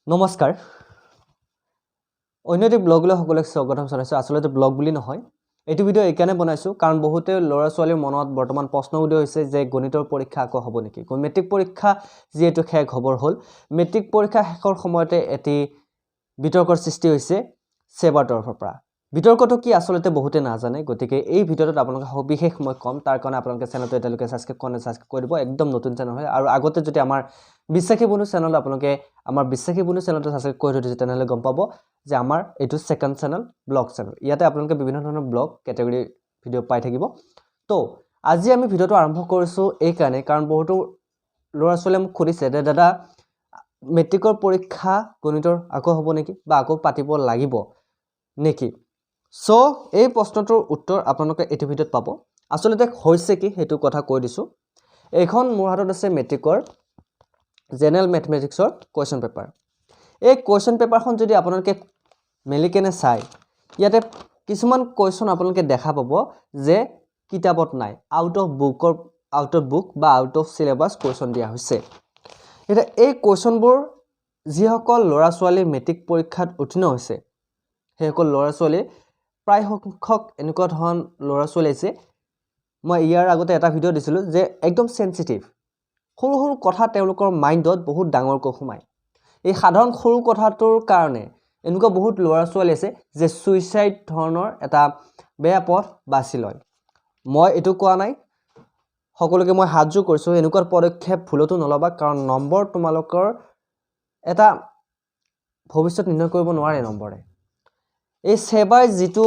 নমস্কাৰ অন্যটি ব্লগলৈ সকলোকে স্বাগতম জনাইছো আসলে ব্লগ বুলি নহয় এটো ভিডিও এইকাৰণে বনাইছো কাৰণ বহুতে ল'ৰা ছোৱালীৰ মনত বৰ্তমান প্ৰশ্ন উদয় হৈছে যে গণিতৰ পৰীক্ষা আকৌ হ'ব নেকি মেট্ৰিক পৰীক্ষা যেটো শেষ খবৰ হ'ল মেট্ৰিক পৰীক্ষা শেষৰ সময়তে এটি বিতৰ্কৰ সৃষ্টি হৈছে সেৱাৰ তৰফৰ পৰা বিতৰ্কটো কি আসলতে বহুতে নাজানে গতিকে এই ভিডিওত আপোনালোক বিশেষ মই কম তাৰ কাৰণে আপোনালোকে চেনেলটো এটালৈকে সাবস্ক্ৰাইব কৰিব একদম নতুন চেনেল হয় আৰু আগতে যদি আমাৰ বিশ্বাসী বন্ধু চেনেল আপোনালোকে আমাৰ বিশ্বাসী বন্ধু চেনেলটো সাবস্ক্ৰাইব কৰি থৈছে তেনেহলে গম পাব যে আমাৰ এটো সেকেন্ড চেনেল ব্লগ চেনেল ইয়াতে আপোনালোকে বিভিন্ন ধৰণৰ ব্লগ ক্যাটাগৰী ভিডিও পাই থাকিব তো আজি আমি ভিডিওটো আৰম্ভ কৰিছো এই কাৰণ বহুতো ল'ৰা ছোৱালীয়ে মোক খুদিছে যে দাদা মেট্ৰিকৰ পৰীক্ষা গণিতৰ আকৌ হ'ব নেকি বা আকৌ পাতিব লাগিব নেকি সো এই প্ৰশ্নটোৰ উত্তৰ আপোনালোকে এটো ভিডিওত পাব আসলতে হৈছে কি হেতু কথা কৈ দিছো এখন মোৰ হাতত আছে মেট্ৰিকৰ জেনাৰেল ম্যাথমেটিক্সৰ কোৱেশ্চন পেপাৰ এই কোৱেশ্চন পেপাৰখন যদি আপোনালোকে মেলিকেনে চাই ইয়াতে কিছুমান কোৱেশ্চন আপোনালোকে দেখা পাব যে কিতাপত নাই আউট অফ বুক বা আউট অফ সিলেবাস কোৱেশ্চন দিয়া হৈছে এটা এই কোৱেশ্চনবোৰ যিসকল ল'ৰা ছোৱালী মেট্ৰিক পৰীক্ষাত উত্তীৰ্ণ হৈছে হেসকল ল'ৰা ছোৱালী প্ৰায় সংখ্যক এনেকুৱা ধৰণ ল'ৰা ছোৱালী আছে মই ইয়াৰ আগতে এটা ভিডিও দিছিলো যে একদম সেনসিটিভ সৰু সৰু কথা তেওঁলোকৰ মাইন্ডত বহুত ডাঙৰকৈ সোমায় এই সাধাৰণ সৰু কথাটোৰ কাৰণে এনেকুৱা বহুত ল'ৰা ছোৱালী আছে যে সুইসাইড ধৰণৰ এটা বেয়া পথ বাছি লয় মই এটো কোৱা নাই সকলোকে মই হাতজোৰ কৰিছো এনেকুৱা পদক্ষেপ ভুলতো নলবা কাৰণ নম্বৰ তোমালোকৰ এটা ভৱিষ্যত নিৰ্ণয় কৰিব নোৱাৰে নম্বৰে এই সেবাই যেটো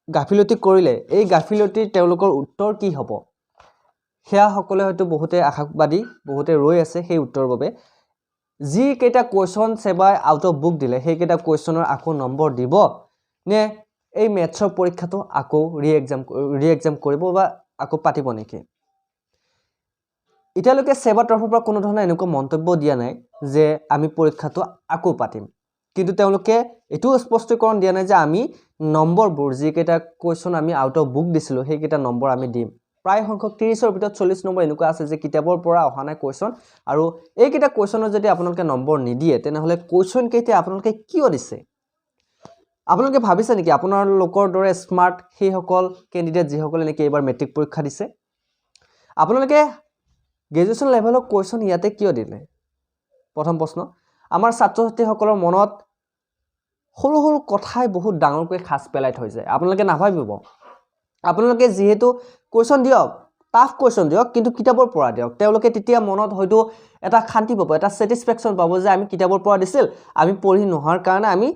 গাফিলতি কৰিলে এই গাফিলতিৰ তেওঁলোকৰ উত্তৰ কি হ'ব হেয়া সকলে হয়তো বহুতে আশাবাদী বহুতে ৰৈ আছে সেই উত্তৰৰ বাবে যি কেটা কোৱেশ্চন সেবাই আউট অফ বুক দিলে সেই কেটা কোৱেশ্চনৰ আকৌ নম্বৰ দিব নে এই মেথছৰ পৰীক্ষাটো আকৌ ৰি-এক্সাম কৰিব বা আকৌ পাতিব নেকি ইতালৈকে সেৱাৰ তৰফৰ পৰা কোনো ধৰণৰ এনেকুৱা মন্তব্য দিয়া নাই যে আমি পৰীক্ষাটো আকৌ পাতিম কিন্তু তেওঁলোকে এটো স্পষ্টীকৰণ দিয়া নাই যে আমি নম্বৰবোৰ যি কেটা কোৱেশ্চন আমি আউট অফ বুক দিছিলো সেই কেটা নম্বৰ আমি দিম প্ৰায় সংখ্যক 30ৰ ভিতৰত 40 নম্বৰ এনেকুৱা আছে যে কিতাপৰ পৰা অহা নাই কোৱেশ্চন আৰু এই কেটা কোৱেশ্চনৰ যদি আপোনালোকে নম্বৰ নিদিয়ে তেনেহলে কোৱেশ্চন কেইটা আপোনালোকে কিয় দিছে আপোনালোকে ভাবিছে নেকি আপোনাৰ লোকৰ দৰে স্মাৰ্ট সেই সকল ক্যান্ডিডেট যিসকলে নেকি এবাৰ মেট্ৰিক পৰীক্ষা দিছে আপোনালোকে গ্ৰেজুৱেচন লেভেলৰ কোৱেশ্চন ইয়াতে কিয় দিলে প্ৰথম প্ৰশ্ন আমাৰ ছাত্ৰ ছাত্ৰীসকলৰ মনত সৰু সৰু কথাই বহুত ডাঙৰকৈ খাস পেলাই থৈ যায় আপোনালোকে নাভাবিব আপোনালোকে যেহেতু কোৱেশ্চন দিয়ক টাফ কোৱেশ্চন দিয়ক কিন্তু কিতাপৰ পৰা দিয়ক তেওঁলোকে তেতিয়া মনত হয়তো এটা শান্তি পাব এটা স্যাটিসফ্যাকশন পাব যে আমি কিতাপৰ পৰা দিছিল আমি পঢ়ি নোহাৰ কাৰণে আমি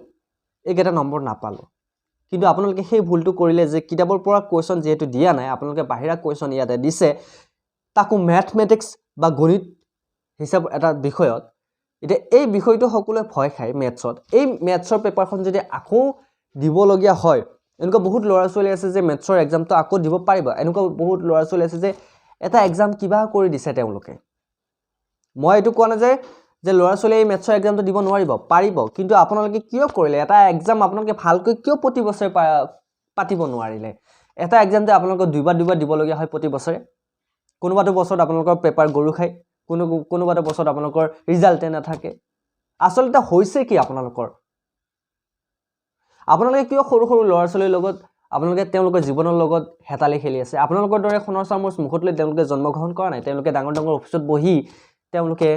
একেটা নম্বৰ নাপালো কিন্তু আপোনালোকে সেই ভুলটো কৰিলে যে কিতাপৰ পৰা কোৱেশ্চন যেহেতু দিয়া নাই আপোনালোকে বাহিৰা কোৱেশ্চন ইয়াতে দিছে তাকো ম্যাথমেটিক্স বা গণিত হিচাপ এটা বিষয়ত এটা এই বিষয়টো সকলোৱে ভয় খায় ম্যাথছত এই ম্যাথছৰ পেপাৰখন যদি আকৌ দিব লগিয়া হয় এনেকুৱা বহুত ল'ৰা ছোৱালী আছে যে ম্যাথছৰ এক্সামটো আকৌ দিব পাৰিব এনেকুৱা বহুত ল'ৰা ছোৱালী আছে যে এটা এক্সাম কিবা কৰি দিছে তেওঁলোকে মই এটো কোৱা না যে ল'ৰা ছোৱালী এই ম্যাথছৰ এক্সামটো দিব নোৱাৰিব পাৰিব কিন্তু আপোনালোকে কিয় কৰিলে এটা এক্সাম আপোনালোকে ভালকৈ কিয় প্ৰতি বছৰ পাতিব নোৱাৰিলে এটা এক্সাম যে আপোনালোকে দুইবাৰ দিব লগিয়া হয় প্ৰতি বছৰে কোনোবাটো বছৰত আপোনালোকৰ পেপাৰ গৰু খাই কোনোবাটো বছৰত আপোনালোকৰ ৰিজাল্টে নাথাকে আসলতে হৈছে কি আপোনালোকৰ আপোনালোকে কিয় সৰু সৰু ল'ৰা ছোৱালীৰ লগত আপোনালোকে তেওঁলোকৰ জীৱনৰ লগত হেতালি খেলি আছে আপোনালোকৰ দৰে খনৰ চামুচ মুখত লৈ তেওঁলোকে জন্মগ্ৰহণ কৰা নাই তেওঁলোকে ডাঙৰ ডাঙৰ অফিচত বহি তেওঁলোকে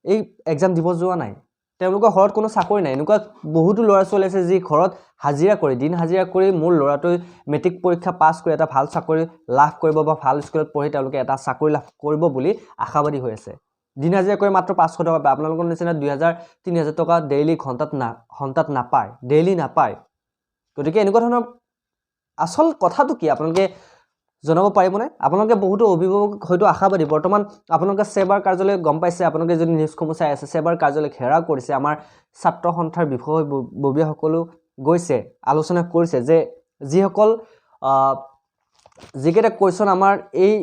এই এক্সাম দিব যোৱা নাই তেওঁলোকৰ ঘৰত কোনো চাকৰি নাই এনেকুৱা বহুতো ল'ৰা ছোৱালী আছে যি ঘৰত হাজিৰা কৰি দিন হাজিৰা কৰি মোৰ ল'ৰাটো মেট্ৰিক পৰীক্ষা পাছ কৰি এটা ভাল চাকৰি লাভ কৰিব বা ভাল স্কুলত পঢ়ি তেওঁলোকে এটা চাকৰি লাভ কৰিব বুলি আশাবাদী হৈ আছে দিন হাজিৰা কৰি মাত্ৰ 500 টকা পায় আপোনালোকৰ নিচিনা 2000 3000 টকা ডেইলি ঘন্টাত নাপায় ডেইলি নাপায় গতিকে এনেকুৱা ধৰণৰ আসল কথাটো কি আপোনালোকে জনাব পাৰিবনে আপোনালোকে বহুতো অভিভাৱক হয়তো আশাবাদী বৰ্তমান আপোনালোকে সেৱাৰ কাৰ্যালয় গম পাইছে আপোনালোকে যদি নিউজসমূহ চাই আছে সেৱাৰ কাৰ্যালয় ঘেৰাও কৰিছে আমাৰ ছাত্ৰ সন্থাৰ বিষয়ববীয়াসকলো গৈছে আলোচনা কৰিছে যে যিসকল যিকেটা কোৱেশ্চন আমাৰ এই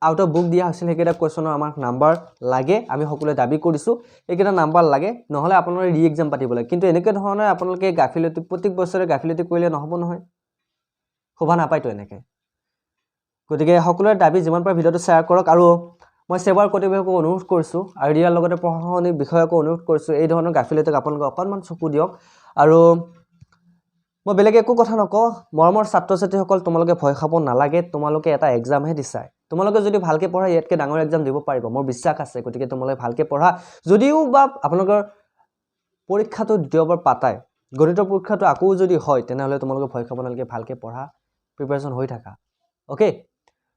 আউট অফ বুক দিয়া হৈছিল সেইকেটা কোৱেশ্চনৰ আমাক নাম্বাৰ লাগে আমি সকলোৱে দাবী কৰিছো এইকেটা নাম্বাৰ লাগে নহলে আপোনালোকে ৰি-এক্সাম পাতিব লাগে কিন্তু এনেকৈ ধৰণে আপোনালোকে গাফিলতি প্ৰত্যেক বছৰে গাফিলতি কৰিলে নহব নহয় শোভা নাপায়তো এনেকৈ গতিকে সকলোৰে দাবী যিমান পাৰে ভিডিওটো শ্বেয়াৰ কৰক আৰু মই সেৱাৰ কৰ্তৃপক্ষক অনুৰোধ কৰিছোঁ আৰু ইয়াৰ লগতে প্ৰশাসনিক বিষয়াকো অনুৰোধ কৰিছোঁ এই ধৰণৰ গাফিলতিক আপোনালোকে অকণমান চকু দিয়ক আৰু মই বেলেগ একো কথা নকওঁ মৰমৰ ছাত্ৰ-ছাত্ৰীসকল তোমালোকে ভয় খাব নালাগে তোমালোকে এটা এক্সামহে দিছা তোমালোকে যদি ভালকে পঢ়া ইয়াতকে ডাঙৰ এক্সাম দিব পাৰিব মোৰ বিশ্বাস আছে গতিকে তোমালোকে ভালকে পঢ়া যদিও বা আপোনালোকৰ পৰীক্ষাটো দ্বিতীয়বাৰ পাতাই গণিতৰ পৰীক্ষাটো আকৌ যদি হয় তেনেহলে তোমালোকে ভয় খাব নালাগে ভালকে পঢ়া প্ৰিপাৰেচন হৈ থাকা ওকে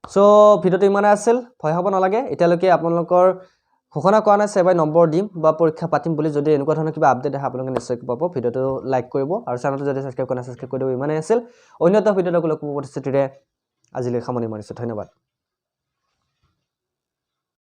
সো ভিডিওটো ইমানে আছিল ভয় খাব নালাগে এতিয়ালৈকে আপোনালোকৰ ঘোষণা কৰা নাই সেবাই নম্বৰ দিম বা পৰীক্ষা পাতিম বুলি যদি এনেকুৱা ধৰণৰ কিবা আপডেট আহে আপোনালোকে নিশ্চয় পাব ভিডিওটো লাইক কৰিব আৰু চেনেলটো যদি সাবস্ক্ৰাইব কৰা নাই সাবস্ক্ৰাইব কৰি দিব ইমানে আছিল অন্য এটা ভিডিওত লগ পাব প্ৰতিশ্ৰুতিৰে আজিলৈ সামৰণি মাৰিছোঁ ধন্যবাদ